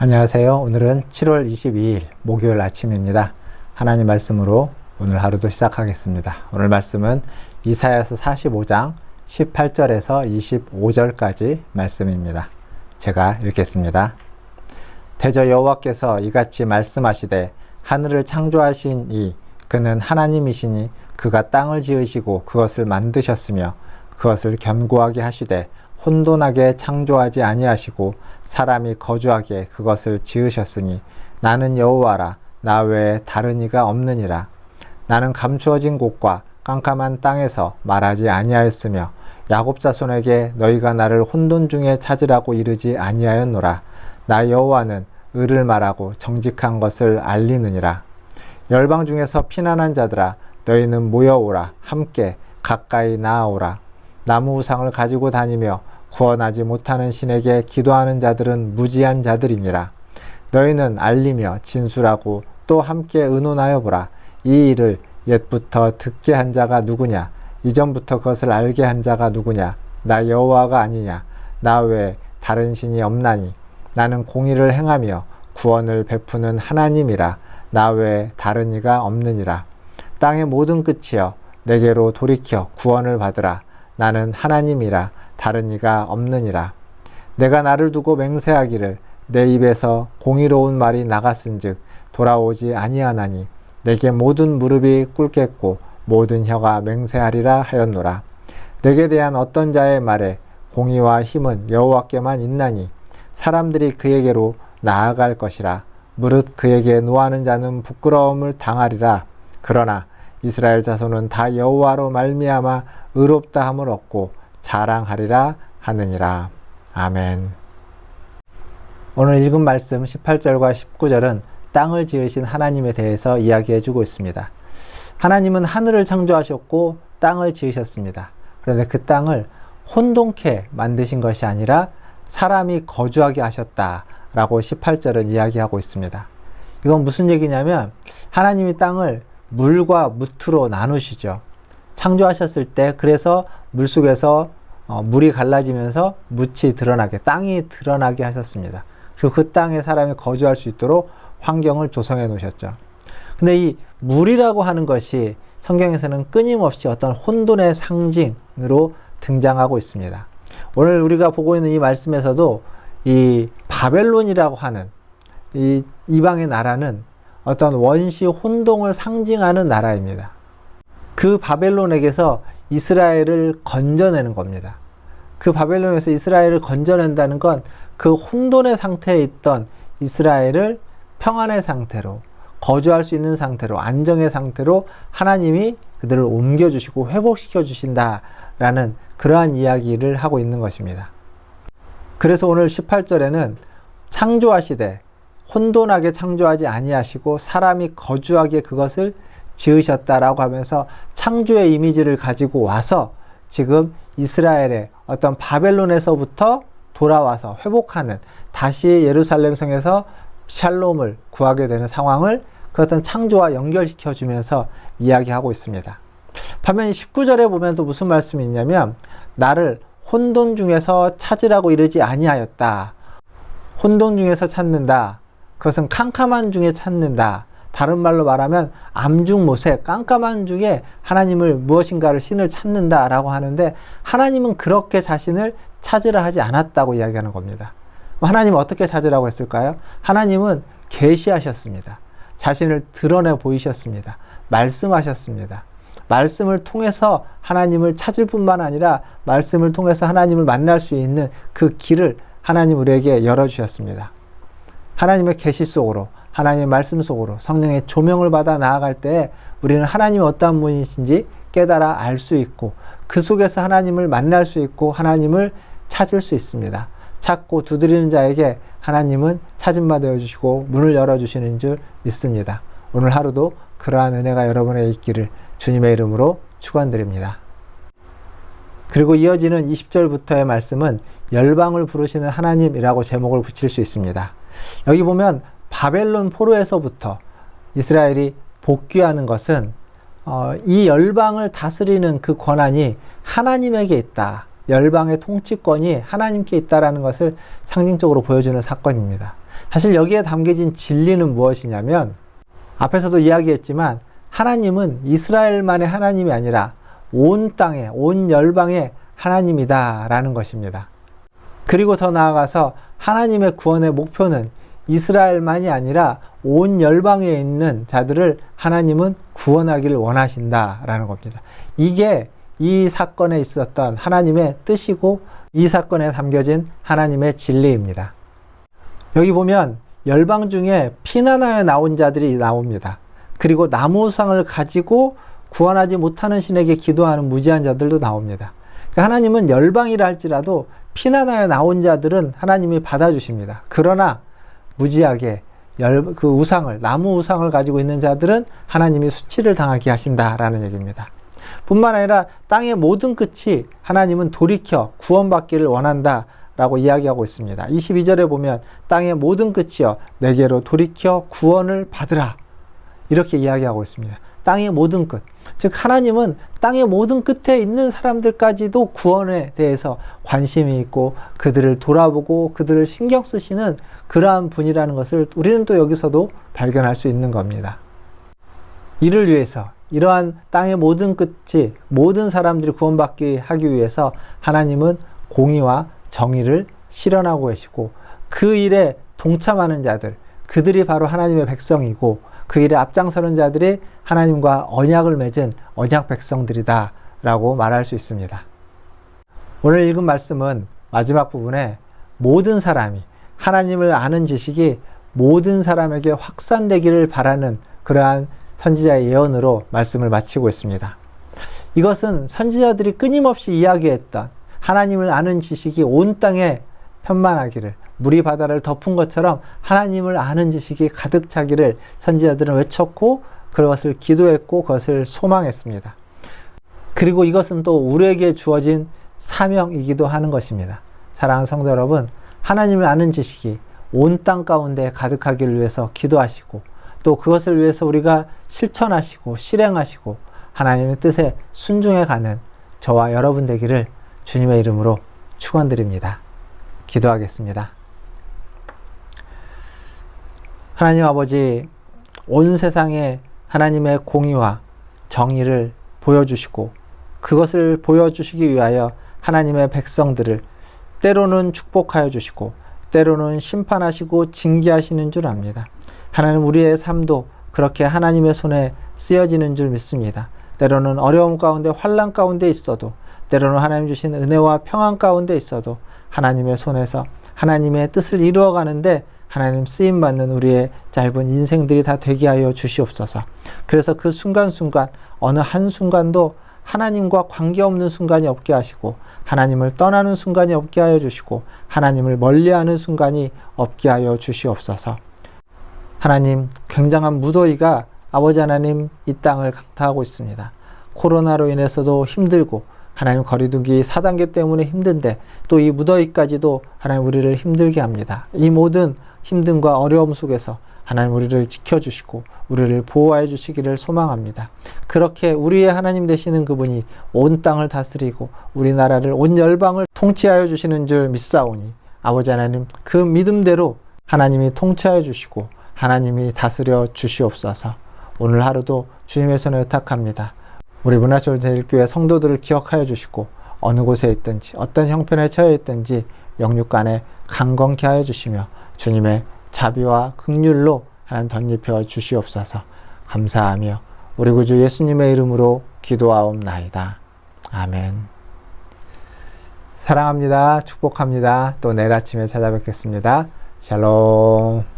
안녕하세요. 오늘은 7월 22일 목요일 아침입니다. 하나님 말씀으로 오늘 하루도 시작하겠습니다. 오늘 말씀은 이사야서 45장 18절에서 25절까지 말씀입니다. 제가 읽겠습니다. 대저 여호와께서 이같이 말씀하시되 하늘을 창조하신 그는 하나님이시니 그가 땅을 지으시고 그것을 만드셨으며 그것을 견고하게 하시되 혼돈하게 창조하지 아니하시고 사람이 거주하게 그것을 지으셨으니 나는 여호와라. 나 외에 다른 이가 없느니라. 나는 감추어진 곳과 깜깜한 땅에서 말하지 아니하였으며 야곱 자손에게 너희가 나를 혼돈 중에 찾으라고 이르지 아니하였노라. 나 여호와는 의를 말하고 정직한 것을 알리느니라. 열방 중에서 피난한 자들아 너희는 모여오라. 함께 가까이 나아오라. 나무 우상을 가지고 다니며 구원하지 못하는 신에게 기도하는 자들은 무지한 자들이니라. 너희는 알리며 진술하고 또 함께 의논하여 보라. 이 일을 옛부터 듣게 한 자가 누구냐? 이전부터 그것을 알게 한 자가 누구냐? 나 여호와가 아니냐? 나 외에 다른 신이 없나니? 나는 공의를 행하며 구원을 베푸는 하나님이라. 나 외에 다른 이가 없느니라. 땅의 모든 끝이여 내게로 돌이켜 구원을 받으라. 나는 하나님이라. 다른 이가 없느니라. 내가 나를 두고 맹세하기를 내 입에서 공의로운 말이 나갔은즉 돌아오지 아니하나니 내게 모든 무릎이 꿇겠고 모든 혀가 맹세하리라 하였노라. 내게 대한 어떤 자의 말에 공의와 힘은 여호와께만 있나니 사람들이 그에게로 나아갈 것이라. 무릇 그에게 노하는 자는 부끄러움을 당하리라. 그러나 이스라엘 자손은 다 여호와로 말미암아 의롭다함을 얻고 자랑하리라 하느니라. 아멘. 오늘 읽은 말씀 18절과 19절은 땅을 지으신 하나님에 대해서 이야기해주고 있습니다. 하나님은 하늘을 창조하셨고 땅을 지으셨습니다. 그런데 그 땅을 혼돈케 만드신 것이 아니라 사람이 거주하게 하셨다라고 18절은 이야기하고 있습니다. 이건 무슨 얘기냐면 하나님이 땅을 물과 무트로 나누시죠. 창조하셨을 때 그래서 물속에서 물이 갈라지면서 묻이 드러나게, 땅이 드러나게 하셨습니다. 그리고 그 땅에 사람이 거주할 수 있도록 환경을 조성해 놓으셨죠. 근데 이 물이라고 하는 것이 성경에서는 끊임없이 어떤 혼돈의 상징으로 등장하고 있습니다. 오늘 우리가 보고 있는 이 말씀에서도 이 바벨론이라고 하는 이 이방의 나라는 어떤 원시 혼돈을 상징하는 나라입니다. 그 바벨론에게서 이스라엘을 건져내는 겁니다. 그 바벨론에서 이스라엘을 건져낸다는 건 그 혼돈의 상태에 있던 이스라엘을 평안의 상태로, 거주할 수 있는 상태로, 안정의 상태로 하나님이 그들을 옮겨주시고 회복시켜 주신다라는 그러한 이야기를 하고 있는 것입니다. 그래서 오늘 18절에는 창조하시되 혼돈하게 창조하지 아니하시고 사람이 거주하게 그것을 지으셨다라고 하면서 창조의 이미지를 가지고 와서 지금 이스라엘의 어떤 바벨론에서부터 돌아와서 회복하는, 다시 예루살렘 성에서 샬롬을 구하게 되는 상황을 그 어떤 창조와 연결시켜 주면서 이야기하고 있습니다. 반면 19절에 보면 또 무슨 말씀이 있냐면 나를 혼돈 중에서 찾으라고 이르지 아니하였다. 혼돈 중에서 찾는다. 그것은 캄캄한 중에 찾는다. 다른 말로 말하면 암중모색, 깜깜한 중에 하나님을 무엇인가를 신을 찾는다라고 하는데 하나님은 그렇게 자신을 찾으라 하지 않았다고 이야기하는 겁니다. 하나님은 어떻게 찾으라고 했을까요? 하나님은 계시하셨습니다. 자신을 드러내 보이셨습니다. 말씀하셨습니다. 말씀을 통해서 하나님을 찾을 뿐만 아니라 말씀을 통해서 하나님을 만날 수 있는 그 길을 하나님 우리에게 열어주셨습니다. 하나님의 계시 속으로, 하나님의 말씀 속으로 성령의 조명을 받아 나아갈 때 우리는 하나님이 어떠한 분이신지 깨달아 알 수 있고 그 속에서 하나님을 만날 수 있고 하나님을 찾을 수 있습니다. 찾고 두드리는 자에게 하나님은 찾은 바 되어주시고 문을 열어주시는 줄 믿습니다. 오늘 하루도 그러한 은혜가 여러분의 있기를 주님의 이름으로 축원드립니다. 그리고 이어지는 20절부터의 말씀은 열방을 부르시는 하나님이라고 제목을 붙일 수 있습니다. 여기 보면 바벨론 포로에서부터 이스라엘이 복귀하는 것은 이 열방을 다스리는 그 권한이 하나님에게 있다. 열방의 통치권이 하나님께 있다라는 것을 상징적으로 보여주는 사건입니다. 사실 여기에 담겨진 진리는 무엇이냐면 앞에서도 이야기했지만 하나님은 이스라엘만의 하나님이 아니라 온 땅에, 온 열방의 하나님이다 라는 것입니다. 그리고 더 나아가서 하나님의 구원의 목표는 이스라엘만이 아니라 온 열방에 있는 자들을 하나님은 구원하기를 원하신다 라는 겁니다. 이게 이 사건에 있었던 하나님의 뜻이고 이 사건에 담겨진 하나님의 진리입니다. 여기 보면 열방 중에 피난하여 나온 자들이 나옵니다. 그리고 나무우상을 가지고 구원하지 못하는 신에게 기도하는 무지한 자들도 나옵니다. 하나님은 열방이라 할지라도 피난하여 나온 자들은 하나님이 받아주십니다. 그러나 무지하게 그 우상을, 나무 우상을 가지고 있는 자들은 하나님이 수치를 당하게 하신다라는 얘기입니다. 뿐만 아니라 땅의 모든 끝이 하나님은 돌이켜 구원받기를 원한다 라고 이야기하고 있습니다. 22절에 보면 땅의 모든 끝이여 내게로 돌이켜 구원을 받으라 이렇게 이야기하고 있습니다. 땅의 모든 끝, 즉 하나님은 땅의 모든 끝에 있는 사람들까지도 구원에 대해서 관심이 있고 그들을 돌아보고 그들을 신경 쓰시는 그러한 분이라는 것을 우리는 또 여기서도 발견할 수 있는 겁니다. 이를 위해서, 이러한 땅의 모든 끝이 모든 사람들이 구원받기 하기 위해서 하나님은 공의와 정의를 실현하고 계시고 그 일에 동참하는 자들, 그들이 바로 하나님의 백성이고 그 일에 앞장서는 자들이 하나님과 언약을 맺은 언약 백성들이다 라고 말할 수 있습니다. 오늘 읽은 말씀은 마지막 부분에 모든 사람이 하나님을 아는 지식이 모든 사람에게 확산되기를 바라는 그러한 선지자의 예언으로 말씀을 마치고 있습니다. 이것은 선지자들이 끊임없이 이야기했던 하나님을 아는 지식이 온 땅에 편만하기를, 물이 바다를 덮은 것처럼 하나님을 아는 지식이 가득 차기를 선지자들은 외쳤고 그것을 기도했고 그것을 소망했습니다. 그리고 이것은 또 우리에게 주어진 사명이기도 하는 것입니다. 사랑하는 성도 여러분, 하나님을 아는 지식이 온 땅 가운데 가득하기를 위해서 기도하시고 또 그것을 위해서 우리가 실천하시고 실행하시고 하나님의 뜻에 순종해가는 저와 여러분 되기를 주님의 이름으로 축원드립니다. 기도하겠습니다. 하나님 아버지, 온 세상에 하나님의 공의와 정의를 보여주시고 그것을 보여주시기 위하여 하나님의 백성들을 때로는 축복하여 주시고 때로는 심판하시고 징계하시는 줄 압니다. 하나님, 우리의 삶도 그렇게 하나님의 손에 쓰여지는 줄 믿습니다. 때로는 어려움 가운데 환난 가운데 있어도 때로는 하나님 주신 은혜와 평안 가운데 있어도 하나님의 손에서 하나님의 뜻을 이루어가는데 하나님 쓰임받는 우리의 짧은 인생들이 다 되게 하여 주시옵소서. 그래서 그 순간순간 어느 한순간도 하나님과 관계없는 순간이 없게 하시고 하나님을 떠나는 순간이 없게 하여 주시고 하나님을 멀리하는 순간이 없게 하여 주시옵소서. 하나님, 굉장한 무더위가 아버지 하나님 이 땅을 강타하고 있습니다. 코로나로 인해서도 힘들고 하나님 거리두기 4단계 때문에 힘든데 또 이 무더위까지도 하나님 우리를 힘들게 합니다. 이 모든 힘듦과 어려움 속에서 하나님 우리를 지켜주시고 우리를 보호하여 주시기를 소망합니다. 그렇게 우리의 하나님 되시는 그분이 온 땅을 다스리고 우리나라를 온 열방을 통치하여 주시는 줄 믿사오니 아버지 하나님, 그 믿음대로 하나님이 통치하여 주시고 하나님이 다스려 주시옵소서. 오늘 하루도 주님의 손에 의탁합니다. 우리 문화철 대일교회 성도들을 기억하여 주시고 어느 곳에 있든지 어떤 형편에 처해 있든지 영육간에 강건케 하여 주시며 주님의 자비와 긍휼로 하나님 덧입혀 주시옵소서. 감사하며 우리 구주 예수님의 이름으로 기도하옵나이다. 아멘. 사랑합니다. 축복합니다. 또 내일 아침에 찾아뵙겠습니다. 샬롬.